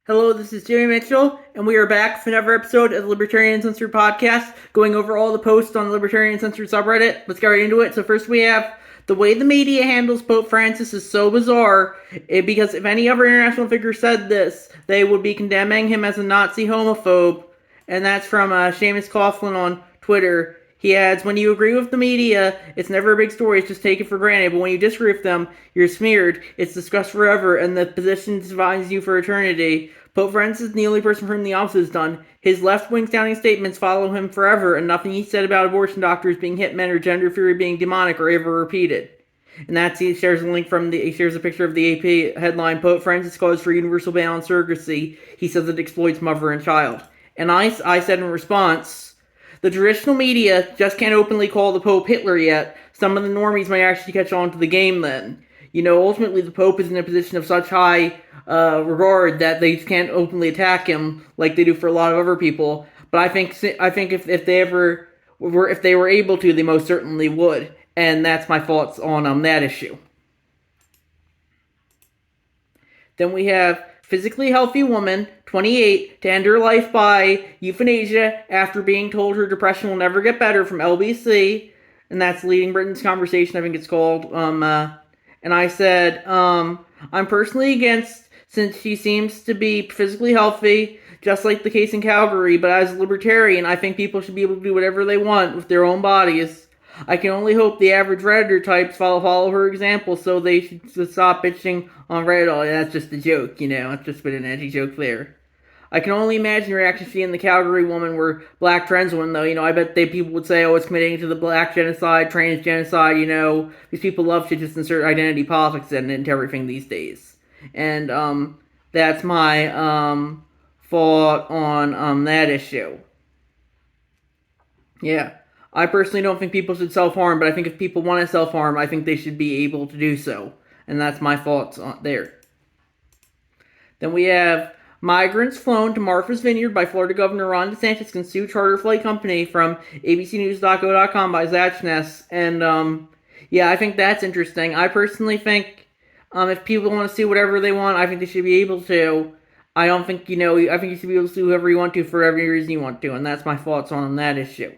Hello, this is Jimmy Mitchell, and we are back for another episode of the Libertarian Uncensored podcast, going over all the posts on the Libertarian Uncensored subreddit. Let's get right into it. So first we have, the way the media handles Pope Francis is so bizarre, because if any other international figure said this, they would be condemning him as a Nazi homophobe, and that's from Seamus Coughlin on Twitter. He adds, when you agree with the media, it's never a big story, it's just taken for granted, but when you disagree with them, you're smeared, it's discussed forever, and the position defines you for eternity. Pope Francis is the only person for whom the opposite is done. His left-wing sounding statements follow him forever, and nothing he said about abortion doctors being hitmen or gender theory being demonic are ever repeated. And that's, he shares a link from he shares a picture of the AP headline, Pope Francis calls for universal ban on surrogacy. He says it exploits mother and child. And I said in response, the traditional media just can't openly call the Pope Hitler yet. Some of the normies might actually catch on to the game then. You know, ultimately the Pope is in a position of such high regard that they can't openly attack him like they do for a lot of other people. But I think if they were able to, they most certainly would. And that's my thoughts on that issue. Then we have physically healthy woman, 28, to end her life by euthanasia after being told her depression will never get better from LBC. And that's Leading Britain's Conversation, I think it's called. And I said, I'm personally against, since she seems to be physically healthy, just like the case in Calgary, but as a libertarian, I think people should be able to do whatever they want with their own bodies. I can only hope the average Redditor types follow her example, so they should stop bitching on Reddit. Oh, that's just a joke, you know, it's just been an edgy joke there. I can only imagine the reaction seeing the Calgary woman were black trans women, though. You know, I bet people would say, oh, it's committing to the black genocide, trans genocide, you know. These people love to just insert identity politics into everything these days. And, that's my, thought on that issue. Yeah. I personally don't think people should self-harm, but I think if people want to self-harm, I think they should be able to do so. And that's my thoughts on there. Then we have migrants flown to Martha's Vineyard by Florida Governor Ron DeSantis can sue charter flight company from abcnews.go.com by Zachness. And, yeah, I think that's interesting. I personally think if people want to sue whatever they want, I think they should be able to. I don't think, I think you should be able to sue whoever you want to for every reason you want to. And that's my thoughts on that issue.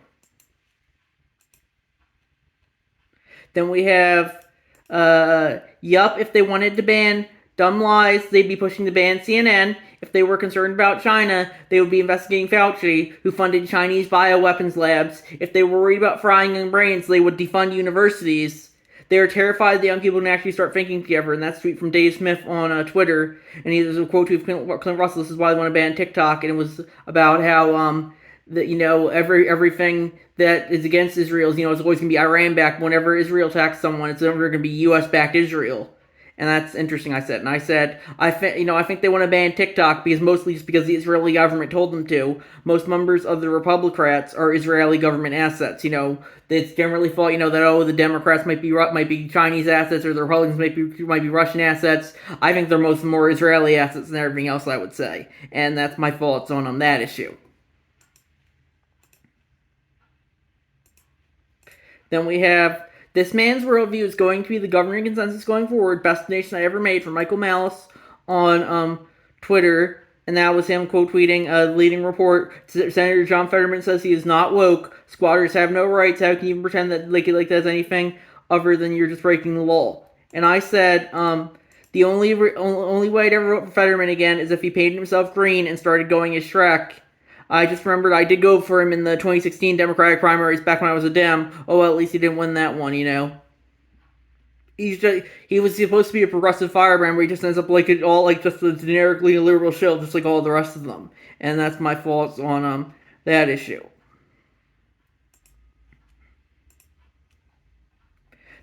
Then we have, if they wanted to ban dumb lies, they'd be pushing to ban CNN. If they were concerned about China, they would be investigating Fauci, who funded Chinese bioweapons labs. If they were worried about frying young brains, they would defund universities. They are terrified that young people can actually start thinking together, and that's a tweet from Dave Smith on Twitter. And he has a quote to Clint Russell, this is why they want to ban TikTok, and it was about how, everything that is against Israel is, it's always going to be Iran backed. Whenever Israel attacks someone, it's never going to be U.S. backed Israel. And that's interesting, I said. And I said, I think they want to ban TikTok mostly just because the Israeli government told them to. Most members of the Republicrats are Israeli government assets. It's generally thought, that, the Democrats might be Chinese assets, or the Republicans might be Russian assets. I think they're more Israeli assets than everything else, I would say. And that's my thoughts on that issue. Then we have, this man's worldview is going to be the governing consensus going forward, best nation I ever made, from Michael Malice on Twitter. And that was him quote tweeting a leading report. Senator John Fetterman says he is not woke. Squatters have no rights. How can you even pretend that that's anything other than you're just breaking the law? And I said, the only way to ever vote for Fetterman again is if he painted himself green and started going as Shrek. I just remembered I did go for him in the 2016 Democratic primaries back when I was a Dem. Oh, well, at least he didn't win that one, He was supposed to be a progressive firebrand, where he just ends up just a generically liberal shill, just like all the rest of them. And that's my thoughts on that issue.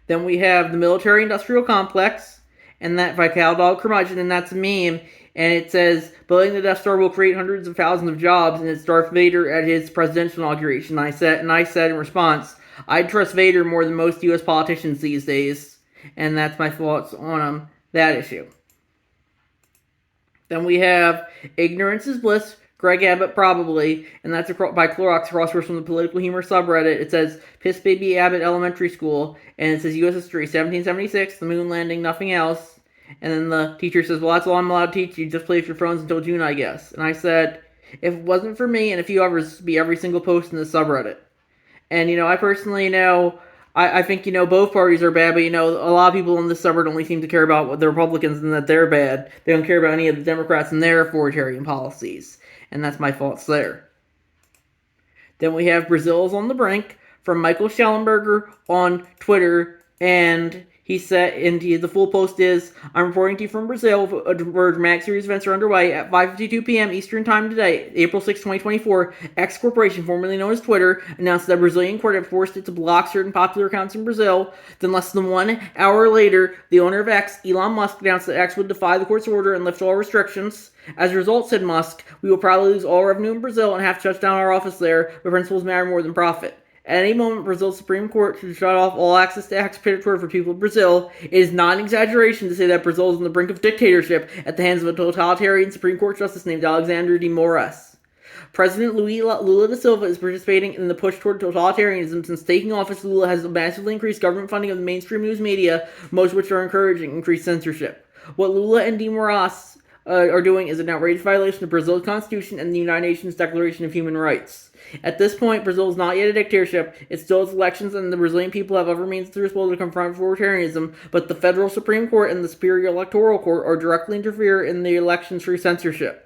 Then we have the military-industrial complex, and that by Cal Dog Curmudgeon, and that's a meme. And it says, building the Death Star will create hundreds of thousands of jobs, and it's Darth Vader at his presidential inauguration. I said in response, I'd trust Vader more than most U.S. politicians these days. And that's my thoughts on that issue. Then we have Ignorance is Bliss, Greg Abbott probably, and that's by Clorox Crosswords from the Political Humor subreddit. It says, Piss Baby Abbott Elementary School, and it says U.S. History, 1776, the moon landing, nothing else. And then the teacher says, well, that's all I'm allowed to teach you. Just play with your phones until June, I guess. And I said, if it wasn't for me and a few others, be every single post in the subreddit. And, I personally, I think, both parties are bad, but, a lot of people in this subreddit only seem to care about what the Republicans and that they're bad. They don't care about any of the Democrats and their authoritarian policies. And that's my faults there. Then we have Brazil's on the Brink from Michael Schellenberger on Twitter, and he said, the full post is, I'm reporting to you from Brazil, where dramatic series events are underway at 5:52 p.m. Eastern Time today, April 6, 2024. X Corporation, formerly known as Twitter, announced that a Brazilian court had forced it to block certain popular accounts in Brazil. Then less than 1 hour later, the owner of X, Elon Musk, announced that X would defy the court's order and lift all restrictions. As a result, said Musk, we will probably lose all revenue in Brazil and have to shut down our office there, but principles matter more than profit. At any moment, Brazil's Supreme Court should shut off all access to X predatory for people of Brazil. It is not an exaggeration to say that Brazil is on the brink of dictatorship at the hands of a totalitarian Supreme Court justice named Alexandre de Moraes. President Lula da Silva is participating in the push toward totalitarianism. Since taking office, Lula has massively increased government funding of the mainstream news media, most of which are encouraging increased censorship. What Lula and de Moraes are doing is an outrageous violation of Brazil's constitution and the United Nations Declaration of Human Rights. At this point, Brazil is not yet a dictatorship. It still has elections, and the Brazilian people have other means at their disposal to confront authoritarianism, but the federal Supreme Court and the Superior Electoral Court are directly interfere in the elections through censorship.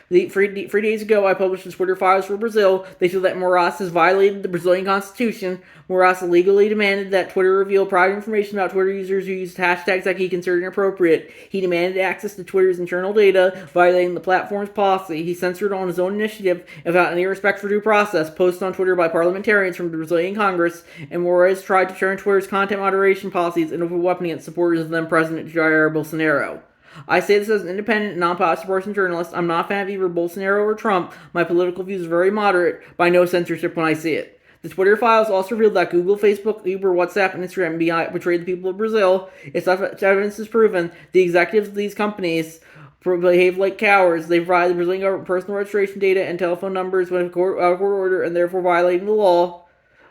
3 days ago, I published the Twitter files for Brazil. They show that Moraes has violated the Brazilian Constitution. Moraes illegally demanded that Twitter reveal private information about Twitter users who used hashtags that he considered inappropriate. He demanded access to Twitter's internal data, violating the platform's policy. He censored on his own initiative, without any respect for due process, posts on Twitter by parliamentarians from the Brazilian Congress, and Moraes tried to turn Twitter's content moderation policies into a weapon against supporters of then-President Jair Bolsonaro. I say this as an independent, non-partisan journalist. I'm not a fan of either Bolsonaro or Trump. My political views are very moderate, but I know censorship when I see it. The Twitter files also revealed that Google, Facebook, Uber, WhatsApp, and Instagram betrayed the people of Brazil. If evidence is proven, the executives of these companies behave like cowards. They provided the Brazilian government personal registration data and telephone numbers when out of court order, and therefore violating the law.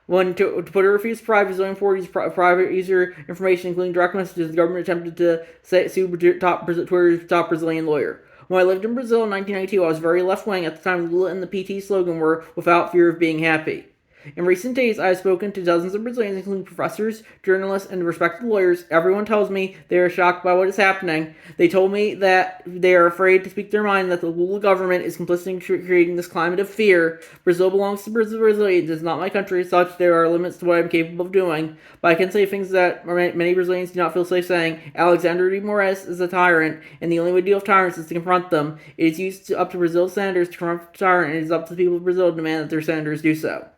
When Twitter refused to provide Brazilian authorities private user information, including direct messages, the government attempted to sue Twitter's top Brazilian lawyer. When I lived in Brazil in 1992, I was very left-wing. At the time, Lula and the PT slogan were, without fear of being happy. In recent days, I have spoken to dozens of Brazilians, including professors, journalists, and respected lawyers. Everyone tells me they are shocked by what is happening. They told me that they are afraid to speak their mind, that the Lula government is complicit in creating this climate of fear. Brazil belongs to Brazilians. It is not my country. As such, there are limits to what I am capable of doing. But I can say things that many Brazilians do not feel safe saying. Alexandre de Moraes is a tyrant, and the only way to deal with tyrants is to confront them. It is up to Brazil's senators to confront the tyrant, and it is up to the people of Brazil to demand that their senators do so.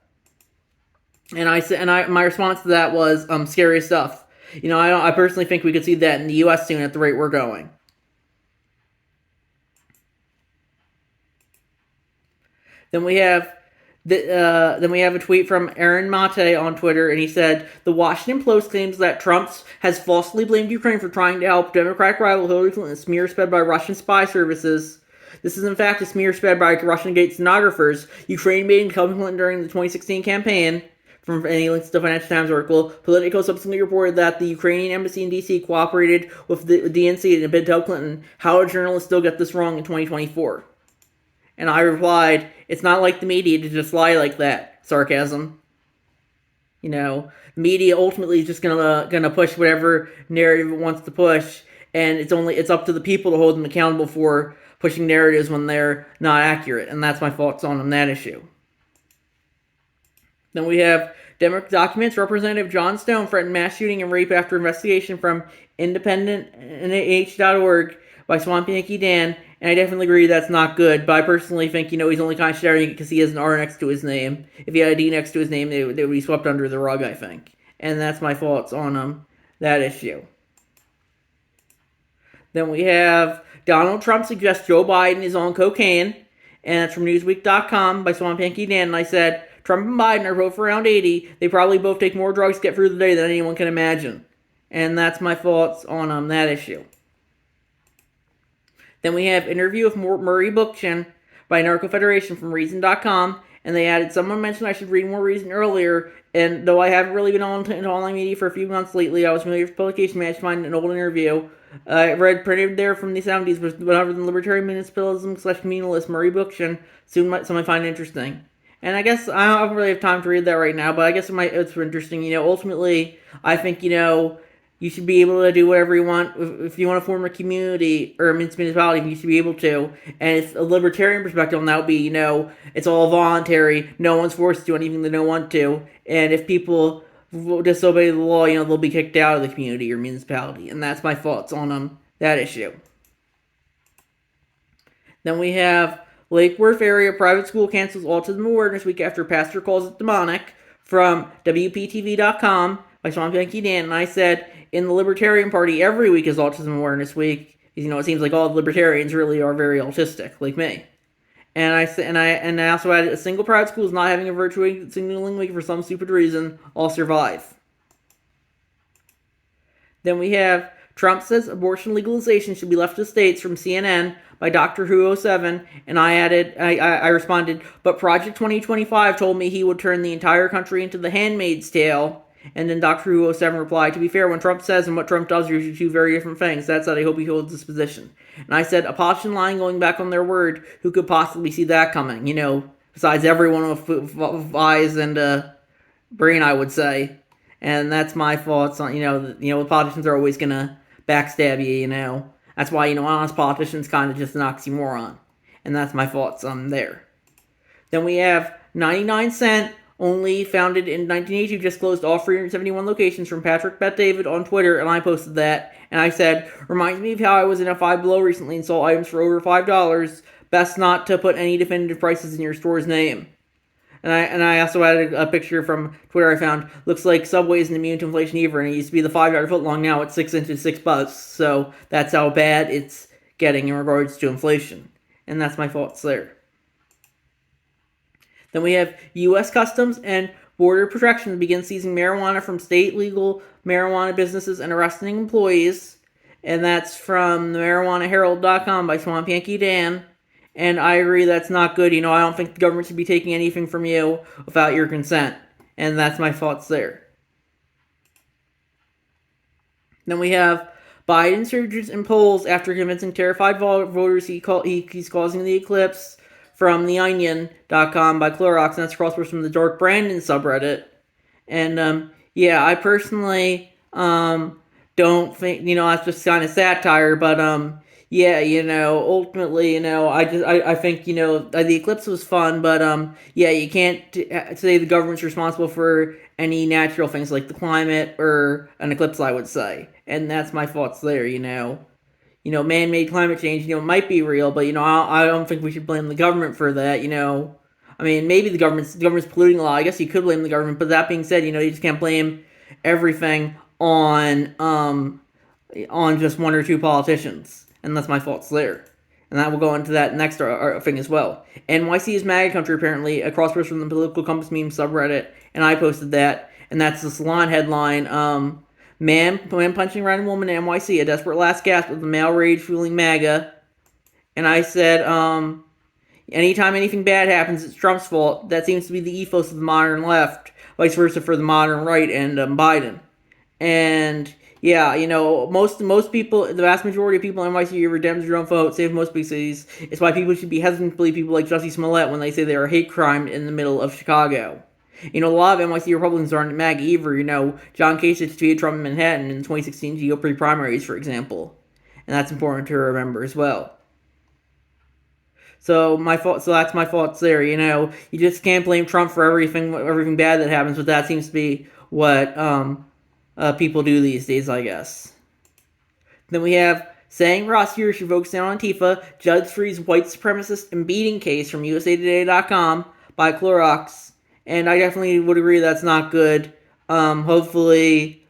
And my response to that was, scary stuff. I personally think we could see that in the U.S. soon at the rate we're going. Then we have a tweet from Aaron Mate on Twitter, and he said, the Washington Post claims that Trump has falsely blamed Ukraine for trying to help Democratic rival Hillary Clinton, a smear spread by Russian spy services. This is in fact a smear spread by Russian-gate stenographers. Ukraine made incumbent Clinton during the 2016 campaign. From any links to the Financial Times article, Politico subsequently reported that the Ukrainian embassy in D.C. cooperated with the DNC in a bid to help Clinton. How did journalists still get this wrong in 2024? And I replied, it's not like the media to just lie like that. Sarcasm. The media ultimately is just gonna push whatever narrative it wants to push, and it's up to the people to hold them accountable for pushing narratives when they're not accurate, and that's my thoughts on that issue. Then we have documents. Representative John Stone threatened mass shooting and rape after investigation from independent.nh.org by Swamp Yankee Dan, and I definitely agree that's not good, but I personally think, he's only kind of sharing it because he has an R next to his name. If he had a D next to his name, they would be swept under the rug, I think. And that's my thoughts on that issue. Then we have Donald Trump suggests Joe Biden is on cocaine, and that's from Newsweek.com by Swamp Yankee Dan, and I said, Trump and Biden are both around 80. They probably both take more drugs to get through the day than anyone can imagine. And that's my thoughts on that issue. Then we have interview with Murray Bookchin by Narco Federation from Reason.com. And they added, someone mentioned I should read more reason earlier, and though I haven't really been into online media for a few months lately, I was familiar with publication managed to find an old interview I read printed there from the 70s was whatever the libertarian municipalism slash communalist Murray Bookchin soon might someone find interesting. And I guess I don't really have time to read that right now, but I guess it's interesting. Ultimately, I think, you should be able to do whatever you want. If you want to form a community or a municipality, you should be able to. And it's a libertarian perspective, and that would be, it's all voluntary. No one's forced to do anything they don't want to. And if people disobey the law, they'll be kicked out of the community or municipality. And that's my thoughts on that issue. Then we have Lake Worth area private school cancels Autism Awareness Week after pastor calls it demonic from WPTV.com by Sean Yankee Dan. And I said, in the Libertarian Party, every week is Autism Awareness Week. It seems like all the libertarians really are very autistic, like me. And I also added, a single private school is not having a virtual signaling week for some stupid reason. I'll survive. Then we have Trump says abortion legalization should be left to states from CNN by Dr. Who 07, and I responded, but Project 2025 told me he would turn the entire country into the Handmaid's Tale. And then Dr. Who 07 replied, to be fair, when Trump says and what Trump does are two very different things. That's how I hope he holds this position. And I said, a politician lying going back on their word, who could possibly see that coming? Besides everyone with eyes and brain, I would say. And that's my thoughts on, the politicians are always going to backstab you, That's why, honest politicians kind of just an oxymoron. And that's my thoughts on there. Then we have 99 Cent, only founded in 1982, just closed all 371 locations from Patrick Bet David on Twitter, and I posted that. And I said, reminds me of how I was in a Five Below recently and saw items for over $5. Best not to put any definitive prices in your store's name. And I also added a picture from Twitter I found. Looks like Subway isn't immune to inflation either, and it used to be the 5-yard foot long, now it's 6 inches, $6. So that's how bad it's getting in regards to inflation. And that's my thoughts there. Then we have U.S. Customs and Border Protection begin seizing marijuana from state legal marijuana businesses and arresting employees. And that's from the MarijuanaHerald.com by Swamp Yankee Dan. And I agree that's not good. I don't think the government should be taking anything from you without your consent. And that's my thoughts there. Then we have Biden surges in polls after convincing terrified voters he's causing the eclipse from theonion.com by Clorox, and that's crosswords from the Dark Brandon subreddit. And I personally don't think, that's just kind of satire, but ultimately, I think, the eclipse was fun, but you can't say the government's responsible for any natural things like the climate or an eclipse, I would say. And that's my thoughts there, man-made climate change, might be real, but, I don't think we should blame the government for that, I mean, maybe the government's polluting a lot. I guess you could blame the government, but that being said, you just can't blame everything on just one or two politicians. And that's my thoughts there. And I will go into that next thing as well. NYC is MAGA country, apparently, a crosswords from the Political Compass meme subreddit, and I posted that, and that's the Salon headline, Man punching random woman in NYC, a desperate last gasp of the male rage fueling MAGA. And I said, anytime anything bad happens, it's Trump's fault. That seems to be the ethos of the modern left, vice versa for the modern right and Biden. And most people, the vast majority of people in NYC are Dems who don't vote, save most big cities. It's why people should be hesitant to believe people like Jussie Smollett when they say they are hate crime in the middle of Chicago. A lot of NYC Republicans aren't MAGA either. John Kasich defeated Trump in Manhattan in the 2016 GOP primaries, for example. And that's important to remember as well. So that's my thoughts there. You just can't blame Trump for everything bad that happens, but that seems to be what people do these days, I guess. Then we have saying prosecutors should focus down on Antifa, judge frees white supremacist and beating case from USAtoday.com by Clorox. And I definitely would agree that's not good. Hopefully,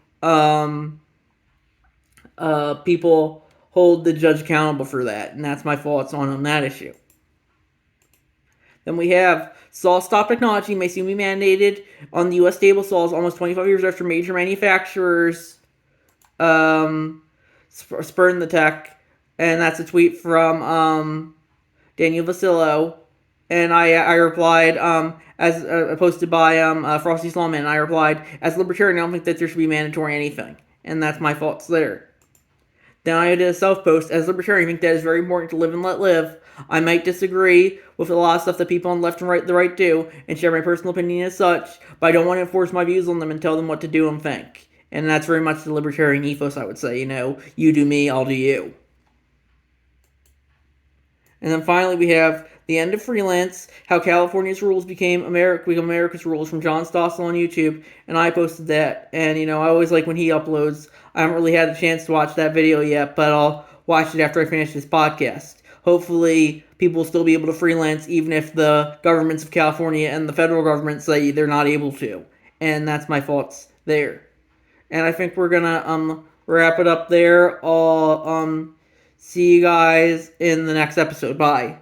people hold the judge accountable for that. And that's my thoughts on that issue. Then we have saw stop technology may soon be mandated on the U.S. table saws almost 25 years after major manufacturers spurn the tech. And that's a tweet from Daniel Vasillo. And I replied, as posted by Frosty Slawman, I replied, as a libertarian, I don't think that there should be mandatory anything. And that's my thoughts there. Then I did a self-post, as a libertarian, I think that is very important to live and let live. I might disagree with a lot of stuff that people on the left and right, the right do, and share my personal opinion as such, but I don't want to enforce my views on them and tell them what to do and think. And that's very much the libertarian ethos, I would say. You do me, I'll do you. And then finally, we have The End of Freelance, How California's Rules became America's Rules, from John Stossel on YouTube. And I posted that. And, I always like when he uploads. I haven't really had a chance to watch that video yet, but I'll watch it after I finish this podcast. Hopefully, people will still be able to freelance even if the governments of California and the federal government say they're not able to. And that's my thoughts there. And I think we're gonna wrap it up there. I'll see you guys in the next episode. Bye.